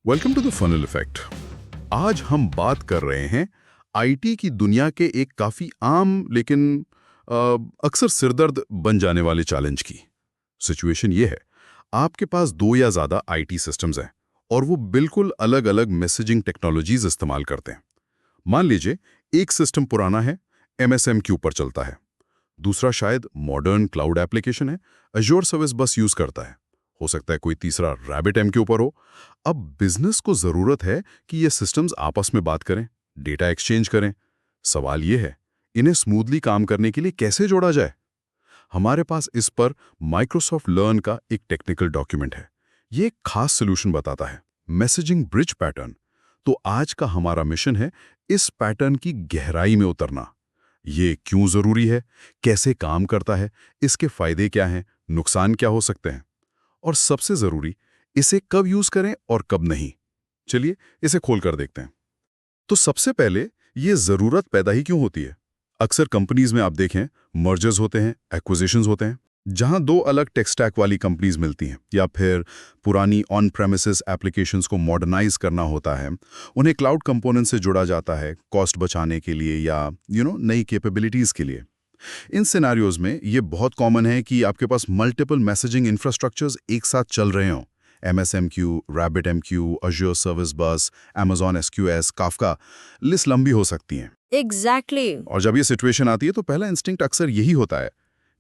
Welcome to the funnel effect. आज हम बात कर रहे हैं आईटी की दुनिया के एक काफी आम लेकिन अक्सर सिरदर्द बन जाने वाले चैलेंज की। सिचुएशन ये है, आपके पास दो या ज्यादा आईटी सिस्टम्स हैं और वो बिल्कुल अलग अलग मैसेजिंग टेक्नोलॉजीज इस्तेमाल करते हैं। मान लीजिए एक सिस्टम पुराना है, एमएसएमक्यू पर चलता है, दूसरा शायद मॉडर्न क्लाउड एप्लीकेशन है, अज्योर सर्विस बस यूज करता है, हो सकता है कोई तीसरा रैबिट एमक्यू पर हो। अब बिजनेस को जरूरत है कि ये सिस्टम्स आपस में बात करें, डेटा एक्सचेंज करें। सवाल ये है, इन्हें स्मूथली काम करने के लिए कैसे जोड़ा जाए? हमारे पास इस पर माइक्रोसॉफ्ट लर्न का एक टेक्निकल डॉक्यूमेंट है। ये एक खास सोल्यूशन बताता है, मैसेजिंग ब्रिज पैटर्न। तो आज का हमारा मिशन है इस पैटर्न की गहराई में उतरना। ये क्यों जरूरी है, कैसे काम करता है, इसके फायदे क्या हैं, नुकसान क्या हो सकते हैं, और सबसे जरूरी, इसे कब यूज करें और कब नहीं। चलिए इसे खोल कर देखते हैं। तो सबसे पहले, ये जरूरत पैदा ही क्यों होती है? अक्सर कंपनीज में आप देखें, मर्जर्स होते हैं, एक्विजिशंस होते हैं, जहां दो अलग टेक स्टैक वाली कंपनीज मिलती हैं, या फिर पुरानी ऑन प्रेमिसेस एप्लीकेशंस को मॉडर्नाइज करना होता है, उन्हें क्लाउड कंपोनेंट से जोड़ा जाता है कॉस्ट बचाने के लिए या नई कैपेबिलिटीज के लिए। इन सिनेरियोज में ये बहुत कॉमन है कि आपके पास मल्टीपल मैसेजिंग इंफ्रास्ट्रक्चर्स एक साथ चल रहे हों। MSMQ, RabbitMQ, Azure Service Bus, Amazon SQS, Kafka, list लंबी हो सकती हैं। एग्जैक्टली और जब ये सिचुएशन आती है तो पहला इंस्टिंक्ट अक्सर यही होता है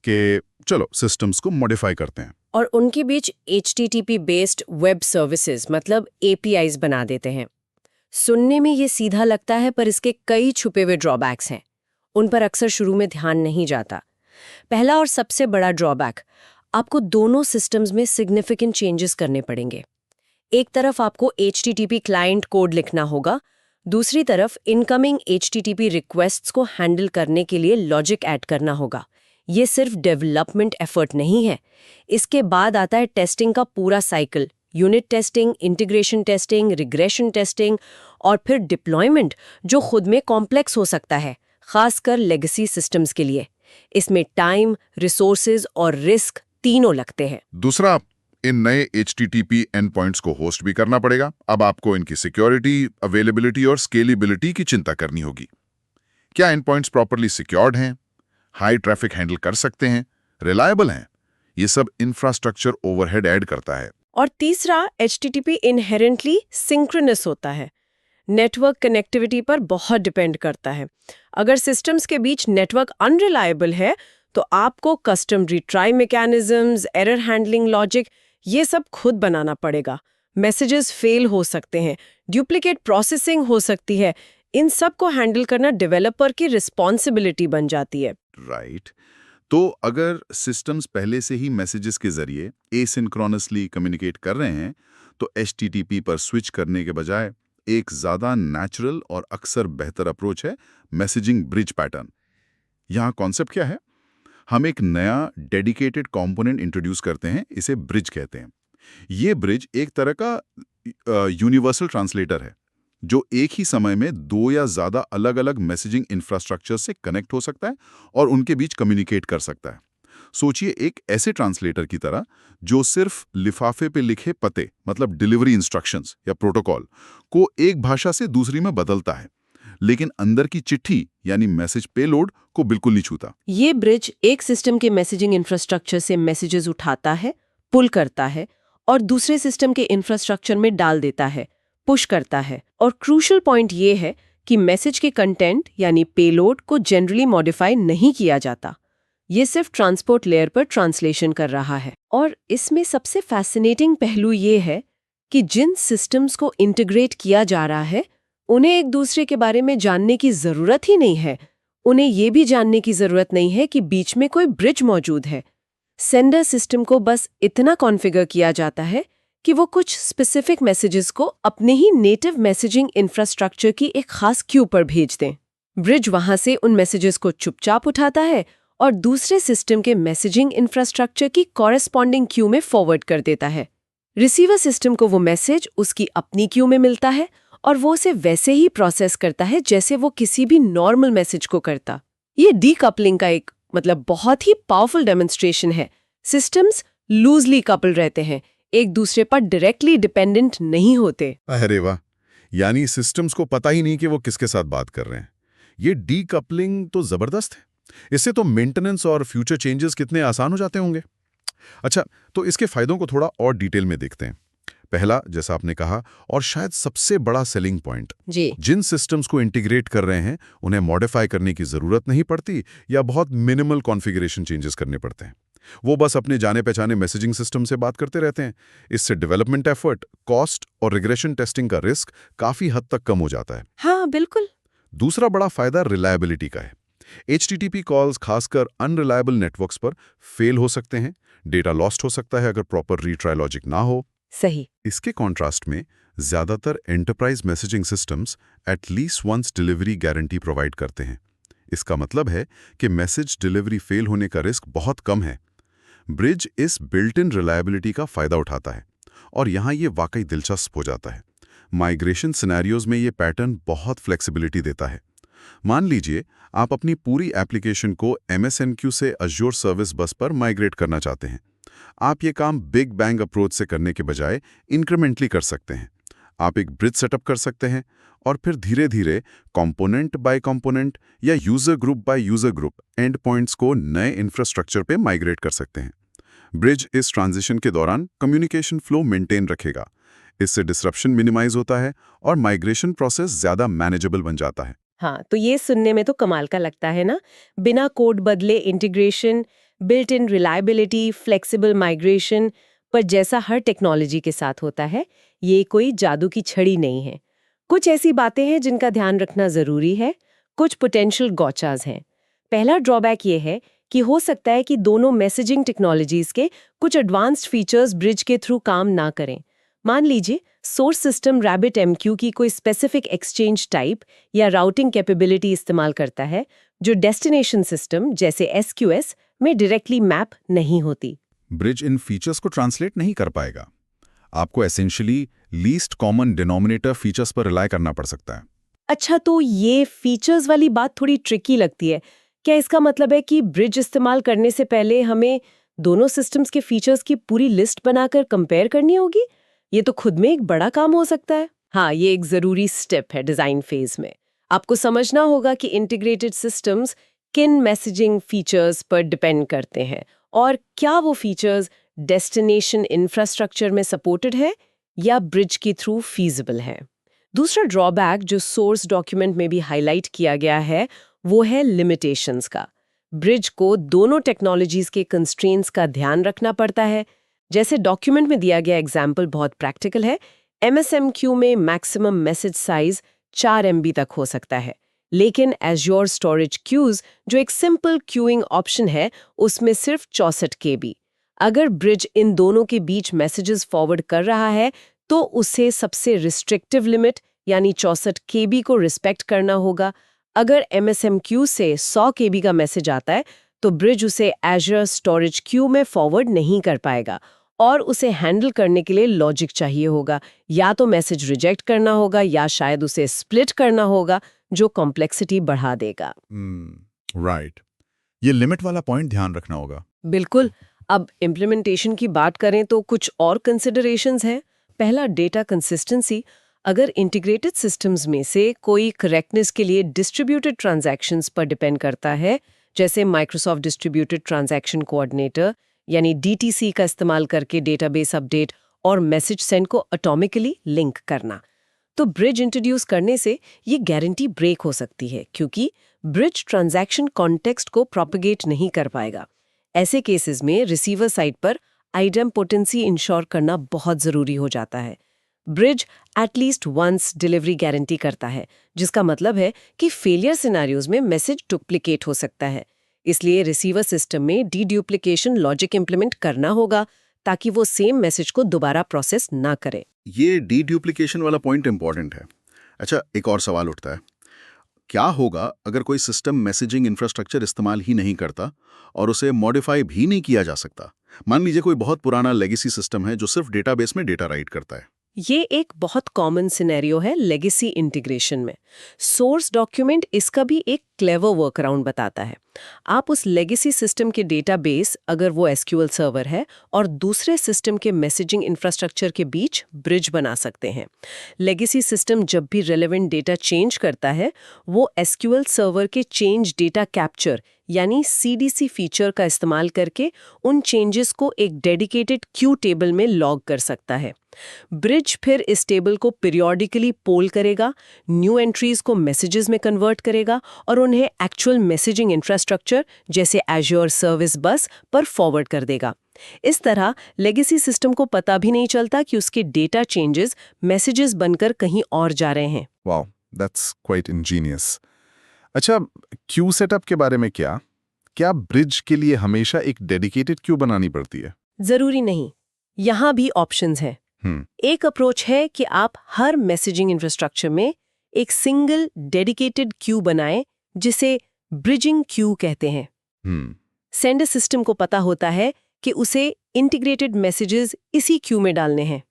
कि चलो सिस्टम्स को मॉडिफाई करते हैं। और उनके बीच HTTP बेस्ड वेब सर्विसेज मतलब APIs बना देते हैं। सुनने में ये सीधा लगता है, पर इसके कई छुपे हुए ड्रॉबैक्स हैं। उन पर अक्सर शुरू में ध्यान नहीं जाता। पहला और सबसे बड़ा ड्रॉबैक, आपको दोनों सिस्टम्स में सिग्निफिकेंट चेंजेस करने पड़ेंगे। एक तरफ आपको HTTP क्लाइंट कोड लिखना होगा, दूसरी तरफ इनकमिंग HTTP रिक्वेस्ट्स को हैंडल करने के लिए लॉजिक ऐड करना होगा। ये सिर्फ डेवलपमेंट एफर्ट नहीं है। इसके बाद आता है टेस्टिंग का पूरा cycle, unit testing, integration testing, regression testing, और फिर डिप्लॉयमेंट, जो खुद में कॉम्प्लेक्स हो सकता है, खासकर लेगेसी सिस्टम्स के लिए। इसमें टाइम, रिसोर्सेज और रिस्क तीनों लगते हैं। दूसरा, इन नए HTTP एंडपॉइंट्स को होस्ट भी करना पड़ेगा। अब आपको इनकी सिक्योरिटी, अवेलेबिलिटी और स्केलेबिलिटी की चिंता करनी होगी। क्या एंडपॉइंट्स प्रॉपर्ली सिक्योर्ड हैं, हाई ट्रैफिक हैंडल कर सकते हैं, रिलायबल हैं? ये सब इंफ्रास्ट्रक्चर ओवरहेड ऐड करता है। और तीसरा, HTTP इनहेरेंटली सिंक्रोनस होता है, नेटवर्क कनेक्टिविटी पर बहुत डिपेंड करता है। अगर सिस्टम्स के बीच नेटवर्क अनरिलायबल है तो आपको custom retry mechanisms, error handling logic, ये सब खुद बनाना पड़ेगा। मैसेजेस फेल हो सकते हैं, डुप्लीकेट प्रोसेसिंग हो सकती है। इन सब को हैंडल करना डेवलपर की रिस्पॉन्सिबिलिटी बन जाती है। राइट। तो अगर सिस्टम्स पहले से ही मैसेजेस के जरिए एसिंक्रोनसली कम्युनिकेट कर रहे हैं, तो HTTP पर स्विच करने के बजाय एक ज्यादा नेचुरल और अक्सर बेहतर अप्रोच है मैसेजिंग ब्रिज पैटर्न। यहाँ कॉन्सेप्ट क्या है? हम एक नया डेडिकेटेड कंपोनेंट इंट्रोड्यूस करते हैं, इसे ब्रिज कहते हैं। ये ब्रिज एक तरह का यूनिवर्सल ट्रांसलेटर है, जो एक ही समय में दो या ज्यादा अलग अलग मैसेजिंग इंफ्रास्ट्रक्चर से कनेक्ट हो सकता है और उनके बीच कम्युनिकेट कर सकता है। सोचिए एक ऐसे ट्रांसलेटर की तरह जो सिर्फ लिफाफे पे लिखे पते, मतलब डिलीवरी इंस्ट्रक्शंस या प्रोटोकॉल, को एक भाषा से दूसरी में बदलता है, लेकिन अंदर की चिट्ठी यानी मैसेज पेलोड को बिल्कुल नहीं छूता। ये ब्रिज एक सिस्टम के मैसेजिंग इंफ्रास्ट्रक्चर से मैसेजेस उठाता है, पुल करता है, और दूसरे सिस्टम के इंफ्रास्ट्रक्चर में डाल देता है, पुश करता है। और क्रूशियल पॉइंट ये है कि मैसेज के कंटेंट यानी पेलोड को जनरली मॉडिफाई नहीं किया जाता। ये सिर्फ ट्रांसपोर्ट लेयर पर ट्रांसलेशन कर रहा है। और इसमें सबसे फैसिनेटिंग पहलू ये है कि जिन सिस्टम्स को इंटीग्रेट किया जा रहा है, उन्हें एक दूसरे के बारे में जानने की जरूरत ही नहीं है। उन्हें ये भी जानने की जरूरत नहीं है कि बीच में कोई ब्रिज मौजूद है। सेंडर सिस्टम को बस इतना कॉन्फ़िगर किया जाता है कि वो कुछ स्पेसिफिक मैसेजेस को अपने ही नेटिव मैसेजिंग इंफ्रास्ट्रक्चर की एक खास क्यू पर भेज दें। ब्रिज वहां से उन मैसेजेस को चुपचाप उठाता है और दूसरे सिस्टम के मैसेजिंग इंफ्रास्ट्रक्चर की कॉरेस्पॉन्डिंग क्यू में फॉरवर्ड कर देता है। रिसीवर सिस्टम को वो मैसेज उसकी अपनी क्यू में मिलता है और वो उसे वैसे ही प्रोसेस करता है जैसे वो किसी भी नॉर्मल मैसेज को करता। ये डीकपलिंग का एक बहुत ही पावरफुल डेमोन्स्ट्रेशन है। सिस्टम्स लूजली कपल रहते हैं, एक दूसरे पर डायरेक्टली डिपेंडेंट नहीं होते। अरे वाह, यानी सिस्टम्स को पता ही नहीं कि वो किसके साथ बात कर रहे हैं। ये डीकपलिंग तो जबरदस्त है। इससे तो मेंटेनेंस और फ्यूचर चेंजेस कितने आसान हो जाते होंगे। अच्छा, तो इसके फायदों को थोड़ा और डिटेल में देखते हैं। पहला, जैसा आपने कहा, और शायद सबसे बड़ा सेलिंग पॉइंट, जी, जिन सिस्टम्स को इंटीग्रेट कर रहे हैं उन्हें मॉडिफाई करने की जरूरत नहीं पड़ती या बहुत मिनिमल कॉन्फ़िगरेशन चेंजेस करने पड़ते हैं। वो बस अपने जाने पहचाने मैसेजिंग सिस्टम से बात करते रहते हैं। इससे डेवलपमेंट एफर्ट, कॉस्ट और रिग्रेशन टेस्टिंग का रिस्क काफी हद तक कम हो जाता है। हाँ बिल्कुल। दूसरा बड़ा फायदा रिलायबिलिटी का है। HTTP कॉल्स खासकर अनरिलायबल नेटवर्क्स पर फेल हो सकते हैं, डेटा लॉस्ट हो सकता है अगर प्रॉपर रीट्राई लॉजिक ना हो। सही। इसके कॉन्ट्रास्ट में ज्यादातर enterprise messaging systems at least once delivery guarantee provide करते हैं। इसका मतलब है कि मैसेज डिलीवरी फेल होने का रिस्क बहुत कम है। ब्रिज इस बिल्ट इन रिलायबिलिटी का फायदा उठाता है और यहाँ ये वाकई दिलचस्प हो जाता है। माइग्रेशन सिनेरियोज में ये पैटर्न बहुत फ्लेक्सिबिलिटी देता है। मान लीजिए आप अपनी पूरी एप्लीकेशन को MSNQ से अज्योर सर्विस बस पर माइग्रेट करना चाहते हैं। आप ये काम बिग बैंग अप्रोच से करने के बजाय इंक्रीमेंटली कर सकते हैं। आप एक ब्रिज सेटअप कर सकते हैं और फिर धीरे धीरे कंपोनेंट बाय कंपोनेंट या user group by user group and points को नए इंफ्रास्ट्रक्चर पे माइग्रेट कर सकते हैं। ब्रिज इस ट्रांजिशन के दौरान कम्युनिकेशन फ्लो मेंटेन रखेगा। इससे डिसरप्शन मिनिमाइज होता है और माइग्रेशन प्रोसेस ज्यादा मैनेजेबल बन जाता है। हाँ, तो ये सुनने में तो कमाल का लगता है ना। बिना कोड बदले integration, built in reliability, flexible migration. पर जैसा हर टेक्नोलॉजी के साथ होता है, ये कोई जादू की छड़ी नहीं है। कुछ ऐसी बातें हैं जिनका ध्यान रखना जरूरी है, कुछ पोटेंशियल गॉचाज हैं। पहला ड्रॉबैक ये है कि हो सकता है कि दोनों मैसेजिंग टेक्नोलॉजीज के कुछ एडवांस्ड फीचर्स ब्रिज के थ्रू काम ना करें। मान लीजिए सोर्स सिस्टम RabbitMQ की कोई स्पेसिफिक एक्सचेंज टाइप या राउटिंग कैपेबिलिटी इस्तेमाल करता है जो डेस्टिनेशन सिस्टम जैसे SQS में डायरेक्टली मैप नहीं होती। ब्रिज इन फीचर्स को ट्रांसलेट नहीं कर पाएगा। आपको essentially least common denominator features पर रिलाय करना पड़ सकता है। अच्छा, तो ये फीचर्स वाली बात थोड़ी ट्रिकी लगती है। क्या इसका मतलब है कि ब्रिज इस्तेमाल करने से पहले हमें दोनों सिस्टम्स के फीचर्स की पूरी लिस्ट बनाकर कंपेयर करनी होगी? ये तो खुद में एक बड़ा काम हो सकता है। हाँ, ये एक जरूरी स्टेप है डिजाइन फेज में। आपको समझना होगा कि इंटीग्रेटेड सिस्टम्स किन मैसेजिंग फीचर्स पर डिपेंड करते हैं और क्या वो फीचर्स डेस्टिनेशन इंफ्रास्ट्रक्चर में सपोर्टेड है या ब्रिज के थ्रू फीजिबल है। दूसरा ड्रॉबैक जो सोर्स डॉक्यूमेंट में भी हाईलाइट किया गया है वो है लिमिटेशंस का। ब्रिज को दोनों टेक्नोलॉजीज के कंस्ट्रेंट्स का ध्यान रखना पड़ता है। जैसे डॉक्यूमेंट में दिया गया एग्जाम्पल बहुत प्रैक्टिकल है। MSMQ में मैक्सिमम मैसेज साइज 4 MB तक हो सकता है, लेकिन Azure स्टोरेज क्यूज जो एक सिंपल क्यूइंग ऑप्शन है उसमें सिर्फ 64 KB। अगर ब्रिज इन दोनों के बीच मैसेजेस फॉरवर्ड कर रहा है तो उसे सबसे रिस्ट्रिक्टिव लिमिट यानी 64 KB को रिस्पेक्ट करना होगा। अगर MSMQ से 100 KB का मैसेज आता है तो ब्रिज उसे Azure स्टोरेज क्यू में फॉरवर्ड नहीं कर पाएगा और उसे हैंडल करने के लिए लॉजिक चाहिए होगा। या तो मैसेज रिजेक्ट करना होगा या शायद उसे स्प्लिट करना होगा, जो कॉम्प्लेक्सिटी बढ़ा देगा। राइट, ये लिमिट वाला पॉइंट ध्यान रखना होगा। बिल्कुल। अब इम्प्लीमेंटेशन की बात करें तो कुछ और कंसिडरेशंस हैं। पहला, डेटा कंसिस्टेंसी। अगर इंटीग्रेटेड सिस्टम्स में से कोई करेक्टनेस के लिए डिस्ट्रीब्यूटेड ट्रांजैक्शंस पर डिपेंड करता है, जैसे माइक्रोसॉफ्ट डिस्ट्रीब्यूटेड ट्रांजैक्शन कोऑर्डिनेटर यानी DTC का इस्तेमाल करके डेटाबेस अपडेट और मैसेज सेंड को ऑटोमेटिकली लिंक करना, तो ब्रिज इंट्रोड्यूस करने से ये गारंटी ब्रेक हो सकती है क्योंकि ब्रिज ट्रांजैक्शन कॉन्टेक्स्ट को प्रोपेगेट नहीं कर पाएगा। ऐसे केसेस में रिसीवर साइड पर आइडेम्पोटेंसी इंश्योर करना बहुत जरूरी हो जाता है। Bridge at least once delivery guarantee करता है, जिसका मतलब है कि फेलियर सिनेरियोज में मैसेज डुप्लीकेट हो सकता है। इसलिए रिसीवर सिस्टम में डीड्यूप्लिकेशन लॉजिक इंप्लीमेंट करना होगा ताकि वो सेम मैसेज को दोबारा प्रोसेस ना करे। ये डीड्यूप्लिकेशन वाला पॉइंट इंपॉर्टेंट है। अच्छा, एक और सवाल उठता है, क्या होगा अगर कोई सिस्टम मैसेजिंग इंफ्रास्ट्रक्चर इस्तेमाल ही नहीं करता और उसे मॉडिफाई भी नहीं किया जा सकता? मान लीजिए कोई बहुत पुराना लेगेसी सिस्टम है जो सिर्फ डेटाबेस में डेटा राइट करता है। ये एक बहुत कॉमन सिनेरियो है लेगेसी इंटीग्रेशन में। सोर्स डॉक्यूमेंट इसका भी एक क्लेवर वर्कअराउंड बताता है। आप उस लेगेसी सिस्टम के डेटाबेस, अगर वो एसक्यूएल सर्वर है, और दूसरे सिस्टम के मैसेजिंग इंफ्रास्ट्रक्चर के बीच ब्रिज बना सकते हैं। लेगेसी सिस्टम जब भी रेलेवेंट डेटा चेंज करता है, वो एसक्यूएल सर्वर के चेंज डेटा कैप्चर यानी सीडीसी फीचर का इस्तेमाल करके उन चेंजेस को एक डेडिकेटेड क्यू टेबल में लॉग कर सकता है। ब्रिज फिर इस टेबल को पीरियोडिकली पोल करेगा, न्यू एंट्रीज को मैसेजेस में कन्वर्ट करेगा और उन्हें एक्चुअल मैसेजिंग इंफ्रास्ट्रक्चर जैसे एज्योर सर्विस बस पर फॉरवर्ड कर देगा। इस तरह लेगेसी सिस्टम को पता भी नहीं चलता कि उसके डेटा चेंजेस मैसेजेस बनकर कहीं और जा रहे हैं। Wow, that's quite Angénieux. अच्छा, क्यू सेटअप के बारे में क्या ब्रिज के लिए हमेशा एक डेडिकेटेड क्यू बनानी पड़ती है? जरूरी नहीं, यहाँ भी ऑप्शंस हैं। एक अप्रोच है कि आप हर मैसेजिंग इंफ्रास्ट्रक्चर में एक सिंगल डेडिकेटेड क्यू बनाएं, जिसे ब्रिजिंग क्यू कहते हैं। सेंडर सिस्टम को पता होता है कि उसे इंटीग्रेटेड मैसेजेस इसी क्यू में डालने हैं।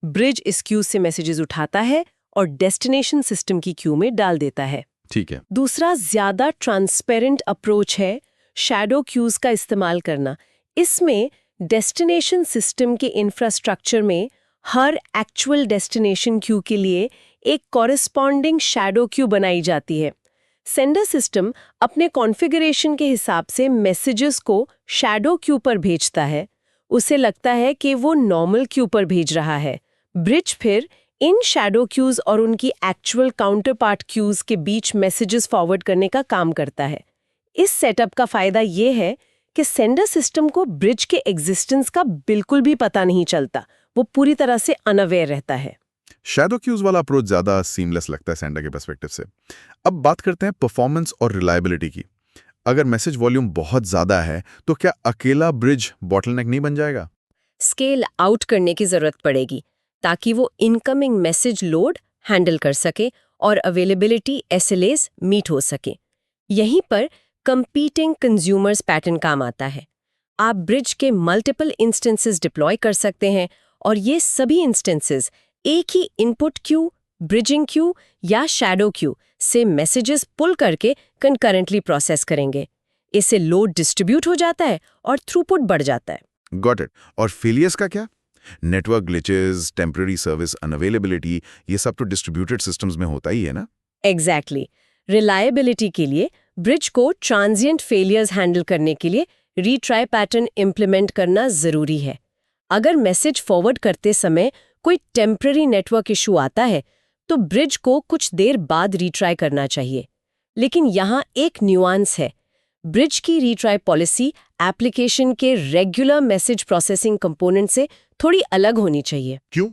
ब्रिज इस क्यू से मैसेजेस उठाता है और डेस्टिनेशन सिस्टम की क्यू में डाल देता है। ठीक है। दूसरा ज्यादा ट्रांसपेरेंट अप्रोच है शैडो क्यूज का इस्तेमाल करना। इसमें डेस्टिनेशन सिस्टम के इंफ्रास्ट्रक्चर में हर एक्चुअल डेस्टिनेशन क्यू के लिए एक कॉरेस्पॉन्डिंग शैडो क्यू बनाई जाती है। सेंडर सिस्टम अपने कॉन्फ़िगरेशन के हिसाब से मैसेजेस को शैडो क्यू पर भेजता है। उसे लगता है कि वो नॉर्मल क्यू पर भेज रहा है। ब्रिज फिर इन शैडो क्यूज और उनकी एक्चुअल काउंटरपार्ट क्यूज के बीच मैसेजेस फॉरवर्ड करने का काम करता है। इस सेटअप का फायदा ये है कि सेंडर सिस्टम को ब्रिज के एग्जिस्टेंस का बिल्कुल भी पता नहीं चलता, वो पूरी तरह से अनअवेयर रहता है। शैडो क्यूज वाला अप्रोच ज्यादा सीमलेस लगता है सेंडर के पर्सपेक्टिव से। अब बात करते हैं परफॉर्मेंस और रिलायबिलिटी की। अगर मैसेज वॉल्यूम बहुत ज्यादा है तो क्या अकेला ब्रिज बॉटलनेक नहीं बन जाएगा? स्केल आउट करने की जरूरत पड़ेगी ताकि वो इनकमिंग मैसेज लोड हैंडल कर सके और अवेलेबिलिटी SLAs मीट हो सके। यहीं पर कंपीटिंग कंज्यूमर्स पैटर्न काम आता है। आप ब्रिज के मल्टीपल इंस्टेंसेस डिप्लॉय कर सकते हैं और ये सभी इंस्टेंसेस एक ही इनपुट क्यू, ब्रिजिंग क्यू या शैडो क्यू से मैसेजेस पुल करके कंकरेंटली प्रोसेस करेंगे। इससे लोड डिस्ट्रीब्यूट हो जाता है और थ्रूपुट बढ़ जाता है। Got it. और फेलियर्स का क्या? Network glitches, temporary service unavailability, ये सब तो डिस्ट्रीब्यूटेड सिस्टम्स में होता ही है ना? एग्जैक्टली। रिलायबिलिटी के लिए ब्रिज को ट्रांजिएंट फेलियर्स हैंडल करने के लिए रीट्राई पैटर्न इंप्लीमेंट करना जरूरी है। अगर मैसेज फॉरवर्ड करते समय कोई टेम्पररी नेटवर्क इशू आता है तो ब्रिज को कुछ देर बाद रीट्राई करना चाहिए। लेकिन यहाँ एक न्यूआंस है। ब्रिज की रीट्राई पॉलिसी एप्लीकेशन के रेगुलर मैसेज प्रोसेसिंग कंपोनेंट से थोड़ी अलग होनी चाहिए। क्यों?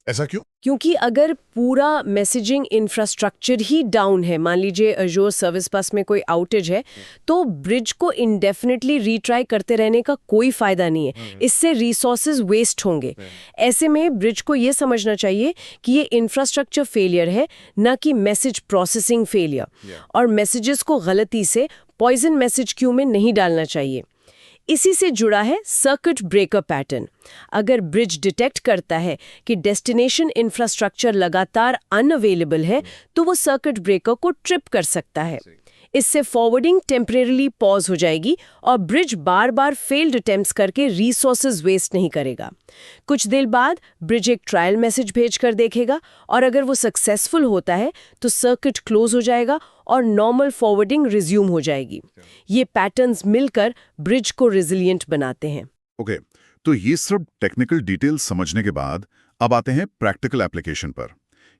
ऐसा क्यों? क्योंकि अगर पूरा मैसेजिंग इंफ्रास्ट्रक्चर ही डाउन है, मान लीजिए एज़्योर सर्विस बस में कोई आउटेज है, तो ब्रिज को इंडेफिनेटली रीट्राई करते रहने का कोई फायदा नहीं है। इससे रिसोर्सेज वेस्ट होंगे। ऐसे में ब्रिज को ये समझना चाहिए कि ये इंफ्रास्ट्रक्चर फेलियर है, न कि मैसेज प्रोसेसिंग फेलियर, और मैसेजेस को गलती से पॉइजन मैसेज क्यू में नहीं डालना चाहिए। इसी से जुड़ा है सर्किट ब्रेकर पैटर्न। अगर ब्रिज डिटेक्ट करता है कि डेस्टिनेशन इंफ्रास्ट्रक्चर लगातार अनअवेलेबल है, तो वो सर्किट ब्रेकर को ट्रिप कर सकता है। इससे फॉरवर्डिंग टेम्परेरीली पॉज हो जाएगी और ब्रिज बार बार फेल्ड अटेम्प्ट्स करके रिसोर्सेज वेस्ट नहीं करेगा। कुछ देर बाद ब्रिज एक ट्रायल मैसेज भेजकर देखेगा और अगर वो सक्सेसफुल होता है तो सर्किट क्लोज हो जाएगा और नॉर्मल फॉरवर्डिंग रिज्यूम हो जाएगी। ये पैटर्न्स मिलकर ब्रिज को रिजिलिएंट बनाते हैं। ओके, तो ये सब टेक्निकल डिटेल्स समझने के बाद अब आते हैं प्रैक्टिकल एप्लीकेशन पर।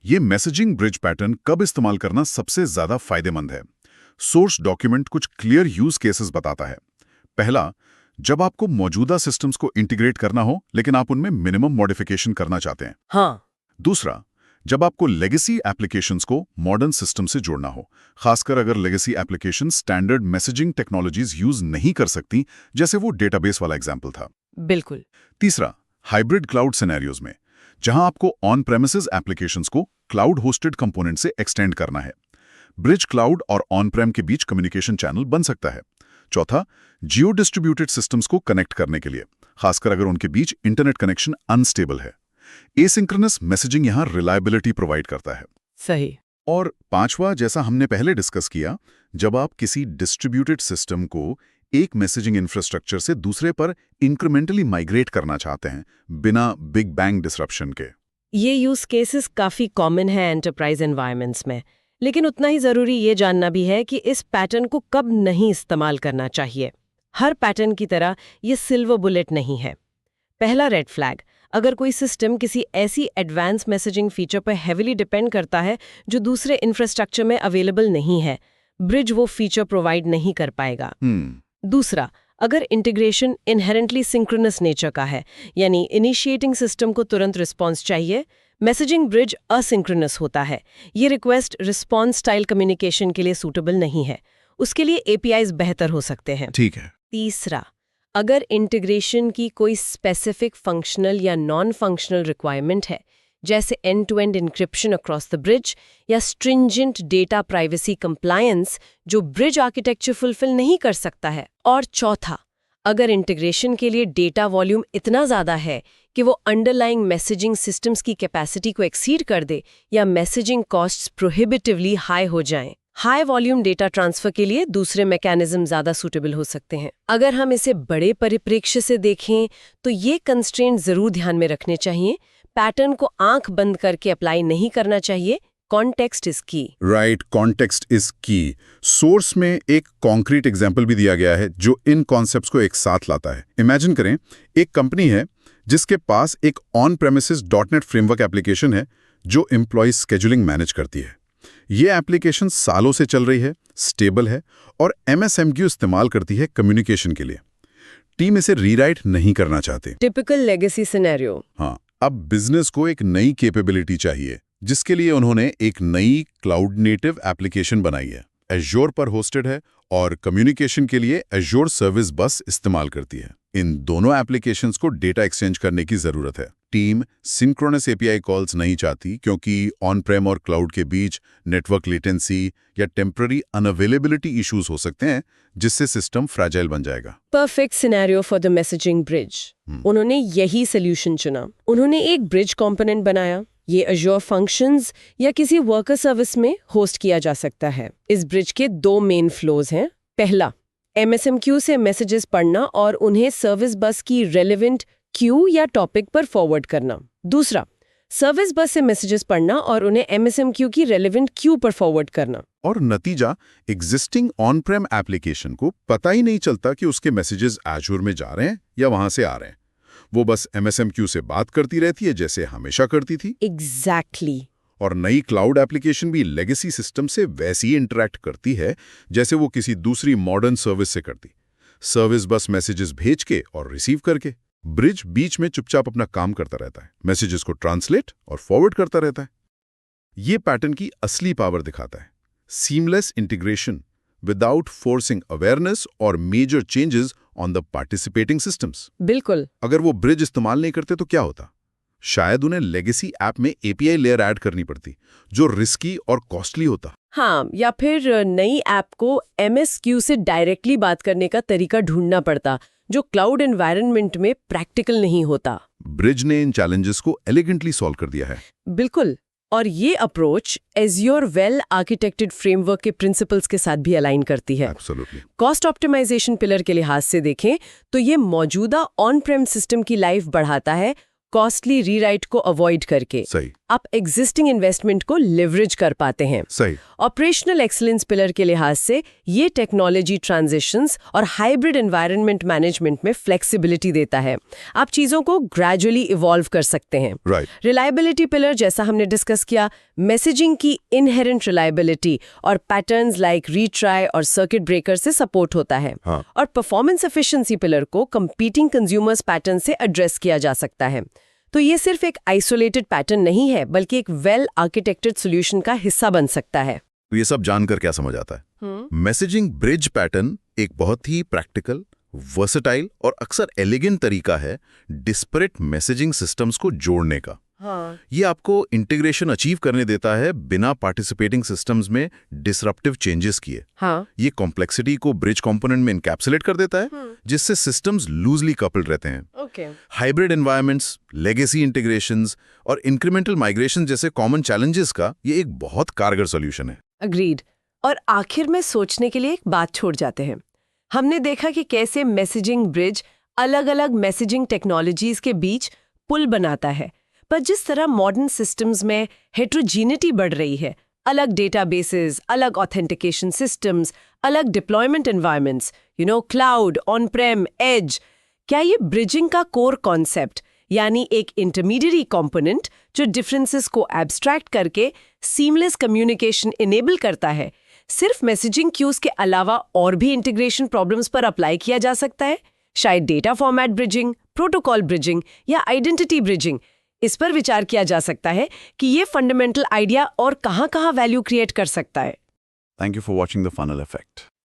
ये मैसेजिंग ब्रिज पैटर्न कब इस्तेमाल करना सबसे ज्यादा फायदेमंद है? सोर्स डॉक्यूमेंट कुछ क्लियर यूज केसेस बताता है। पहला, जब आपको मौजूदा सिस्टम्स को इंटीग्रेट करना हो लेकिन आप उनमें मिनिमम मॉडिफिकेशन करना चाहते हैं। हाँ। दूसरा, जब आपको लेगेसी एप्लीकेशंस को मॉडर्न सिस्टम से जोड़ना हो, खासकर अगर legacy application standard messaging technologies use नहीं कर सकती, जैसे वो डेटाबेस वाला एग्जाम्पल था। बिल्कुल। तीसरा, हाइब्रिड क्लाउड सिनेरियोज में, जहां आपको ऑन प्रेमिसेस एप्लीकेशंस को क्लाउड होस्टेड कंपोनेंट से एक्सटेंड करना है। ब्रिज क्लाउड और ऑन प्रेम के बीच कम्युनिकेशन चैनल बन सकता है। चौथा, जियो डिस्ट्रीब्यूटेड सिस्टम्स को कनेक्ट करने के लिए, खासकर अगर उनके बीच इंटरनेट कनेक्शन अनस्टेबल है। एसिंक्रोनस मैसेजिंग यहां रिलायबिलिटी प्रोवाइड करता है। सही। और पांचवा, जैसा हमने पहले डिस्कस किया, जब आप किसी डिस्ट्रीब्यूटेड सिस्टम को एक मैसेजिंग इंफ्रास्ट्रक्चर से दूसरे पर इंक्रीमेंटली माइग्रेट करना चाहते हैं बिना बिग बैंग डिसरप्शन के। ये यूज केसेस काफी कॉमन है एंटरप्राइज एनवायरनमेंट्स में, लेकिन उतना ही जरूरी ये जानना भी है कि इस पैटर्न को कब नहीं इस्तेमाल करना चाहिए। हर पैटर्न की तरह ये सिल्वर बुलेट नहीं है। पहला रेड फ्लैग, अगर कोई सिस्टम किसी ऐसी एडवांस मैसेजिंग फीचर पर हेविली डिपेंड करता है जो दूसरे इंफ्रास्ट्रक्चर में अवेलेबल नहीं है, ब्रिज वो फीचर प्रोवाइड नहीं कर पाएगा। दूसरा, अगर इंटीग्रेशन इनहेरेंटली सिंक्रोनस नेचर का है, यानी इनिशिएटिंग सिस्टम को तुरंत रिस्पॉन्स चाहिए, मैसेजिंग ब्रिज असिंक्रोनस होता है। ये रिक्वेस्ट रिस्पॉन्स स्टाइल कम्युनिकेशन के लिए सूटेबल नहीं है। उसके लिए एपीआईज बेहतर हो सकते हैं। ठीक है। तीसरा, अगर इंटीग्रेशन की कोई स्पेसिफिक फंक्शनल या नॉन फंक्शनल रिक्वायरमेंट है, जैसे end to end encryption across the bridge या स्ट्रिंजेंट डेटा प्राइवेसी कंप्लायंस, जो ब्रिज आर्किटेक्चर फुलफिल नहीं कर सकता है। और चौथा, अगर इंटीग्रेशन के लिए डेटा वॉल्यूम इतना ज़्यादा है कि वो अंडरलाइंग मैसेजिंग सिस्टम्स की कैपेसिटी को एक्सीड कर दे या मैसेजिंग कॉस्ट्स प्रोहिबिटिवली हाई हो जाएं, हाई वॉल्यूम डेटा ट्रांसफर के लिए दूसरे मैकेनिज्म ज़्यादा सूटेबल हो सकते हैं। अगर हम इसे बड़े परिप्रेक्ष्य से देखें तो ये कंस्ट्रेंट ज़रूर ध्यान में रखने चाहिए। पैटर्न को आंख बंद करके अप्लाई नहीं करना चाहिए। कॉन्टेक्स्ट इज की। राइट, कॉन्टेक्स्ट इज की। सोर्स में एक कॉन्क्रीट एग्जाम्पल भी दिया गया है जो इन कॉन्सेप्ट्स को एक साथ लाता है। इमेजिन करें, एक कंपनी है जिसके पास एक on premises .NET framework application है जो एम्प्लॉय स्केजुलिंग मैनेज करती है। ये एप्लीकेशन सालों से चल रही है, स्टेबल है और MSMQ इस्तेमाल करती है कम्युनिकेशन के लिए। टीम इसे रीराइट नहीं करना चाहते। Typical legacy scenario. हाँ, अब बिजनेस को एक नई कैपेबिलिटी चाहिए, जिसके लिए उन्होंने एक नई क्लाउड नेटिव एप्लीकेशन बनाई है। एज्योर पर होस्टेड है और कम्युनिकेशन के लिए एज्योर सर्विस बस इस्तेमाल करती है। इन दोनों एप्लीकेशंस को डेटा एक्सचेंज करने की जरूरत है। टीम सिंक्रोनस API कॉल्स नहीं चाहती क्योंकि ऑन प्रेम और क्लाउड के बीच नेटवर्क लेटेंसी या टेम्पररी अनअवेलेबिलिटी इश्यूज हो सकते हैं, जिससे सिस्टम फ्रैजाइल बन जाएगा। Perfect scenario for the messaging bridge. उन्होंने यही सोल्यूशन चुना। उन्होंने एक ब्रिज कंपोनेंट बनाया। ये Azure फंक्शंस या किसी वर्कर सर्विस में होस्ट किया जा सकता है। इस ब्रिज के दो मेन फ्लोज हैं। पहला, MSMQ से मैसेजेस पढ़ना और उन्हें सर्विस बस की रेलेवेंट क्यू या टॉपिक पर फॉरवर्ड करना। दूसरा, सर्विस बस से मैसेजेस पढ़ना और उन्हें MSMQ की रेलेवेंट क्यू पर फॉरवर्ड करना। और नतीजा, एग्जिस्टिंग ऑन प्रेम एप्लीकेशन को पता ही नहीं चलता कि उसके मैसेजेस Azure में जा रहे हैं या वहां से आ रहे हैं। वो बस MSMQ से बात करती रहती है जैसे हमेशा करती थी। एग्जैक्टली। और नई क्लाउड एप्लीकेशन भी लेगेसी सिस्टम से वैसी ही इंटरैक्ट करती है जैसे वो किसी दूसरी मॉडर्न सर्विस से करती। सर्विस बस मैसेजेस भेज के और रिसीव करके। ब्रिज बीच में चुपचाप अपना काम करता रहता है, मैसेजेस को ट्रांसलेट और फॉरवर्ड करता रहता है। ये पैटर्न की असली पावर दिखाता है। Seamless integration without forcing awareness और major changes on the participating systems. बिल्कुल। अगर वो ब्रिज इस्तेमाल नहीं करते तो क्या होता? शायद उन्हें लेगेसी ऐप में API लेयर ऐड करनी पड़ती, जो रिस्की और कॉस्टली होता। हाँ, या फिर नई ऐप को MSQ से डायरेक्टली बात करने का तरीका ढूंढना पड़ता, जो क्लाउड एनवायरनमेंट में प्रैक्टिकल नहीं होता। ब्रिज ने इन चैलेंजेस को एलिगेंटली सॉल्व कर दिया है। बिल्कुल। और ये अप्रोच Azure वेल आर्किटेक्टेड फ्रेमवर्क के प्रिंसिपल्स के साथ भी अलाइन करती है। एब्सोल्युटली। कॉस्ट ऑप्टिमाइजेशन पिलर के लिहाज से देखें तो ये मौजूदा ऑन प्रेम सिस्टम की लाइफ बढ़ाता है, कॉस्टली रीराइट को अवॉइड करके। सही। आप एग्जिस्टिंग इन्वेस्टमेंट को लिवरेज कर पाते हैं। सही। ऑपरेशनल एक्सीलेंस पिलर के लिहाज से ये टेक्नोलॉजी ट्रांजिशंस और हाइब्रिड एनवायरनमेंट मैनेजमेंट में फ्लेक्सिबिलिटी देता है। आप चीजों को ग्रेजुअली इवॉल्व कर सकते हैं। राइट। रिलायबिलिटी पिलर, जैसा हमने डिस्कस किया, मैसेजिंग की इनहेरेंट रिलायबिलिटी और पैटर्न्स लाइक रीट्राई और सर्किट ब्रेकर से सपोर्ट होता है। हाँ। और परफॉर्मेंस एफिशिएंसी पिलर को कंपीटिंग कंज्यूमर्स पैटर्न से एड्रेस किया जा सकता है। तो ये सिर्फ एक आइसोलेटेड पैटर्न नहीं है, बल्कि एक वेल आर्किटेक्टेड सॉल्यूशन का हिस्सा बन सकता है। तो ये सब जानकर क्या समझ आता है? मैसेजिंग ब्रिज पैटर्न एक बहुत ही प्रैक्टिकल, वर्सेटाइल और अक्सर एलिगेंट तरीका है डिस्परेट मैसेजिंग सिस्टम्स को जोड़ने का। हाँ। ये आपको इंटीग्रेशन अचीव करने देता है बिना पार्टिसिपेटिंग सिस्टम्स में डिसरप्टिव चेंजेस किए। हाँ। ये कॉम्प्लेक्सिटी को ब्रिज कंपोनेंट में इनकैप्सुलेट कर देता है, जिससे सिस्टम्स लूजली कपल्ड रहते हैं। Okay. Hybrid environments, legacy integrations और इंक्रीमेंटल माइग्रेशन जैसे कॉमन चैलेंजेस का ये एक बहुत कारगर सॉल्यूशन है। अग्रीड। और आखिर में सोचने के लिए एक बात छोड़ जाते हैं। हमने देखा कि कैसे मैसेजिंग ब्रिज अलग-अलग मैसेजिंग टेक्नोलॉजीज के बीच पुल बनाता है, पर जिस तरह मॉडर्न सिस्टम्स में हेट्रोजीनिटी बढ़ रही है, अलग डेटाबेसेस, अलग ऑथेंटिकेशन सिस्टम्स, अलग deployment environments, cloud, on prem, edge, क्या ये ब्रिजिंग का कोर कॉन्सेप्ट, यानी एक इंटरमीडिएरी कंपोनेंट जो डिफरेंसेस को एब्स्ट्रैक्ट करके सीमलेस कम्युनिकेशन इनेबल करता है, सिर्फ मैसेजिंग क्यूज के अलावा और भी इंटीग्रेशन प्रॉब्लम्स पर अप्लाई किया जा सकता है? शायद data format bridging, protocol bridging या आइडेंटिटी ब्रिजिंग। इस पर विचार किया जा सकता है कि ये फंडामेंटल आइडिया और कहां-कहां वैल्यू क्रिएट कर सकता है। Thank you for watching The Funnel Effect.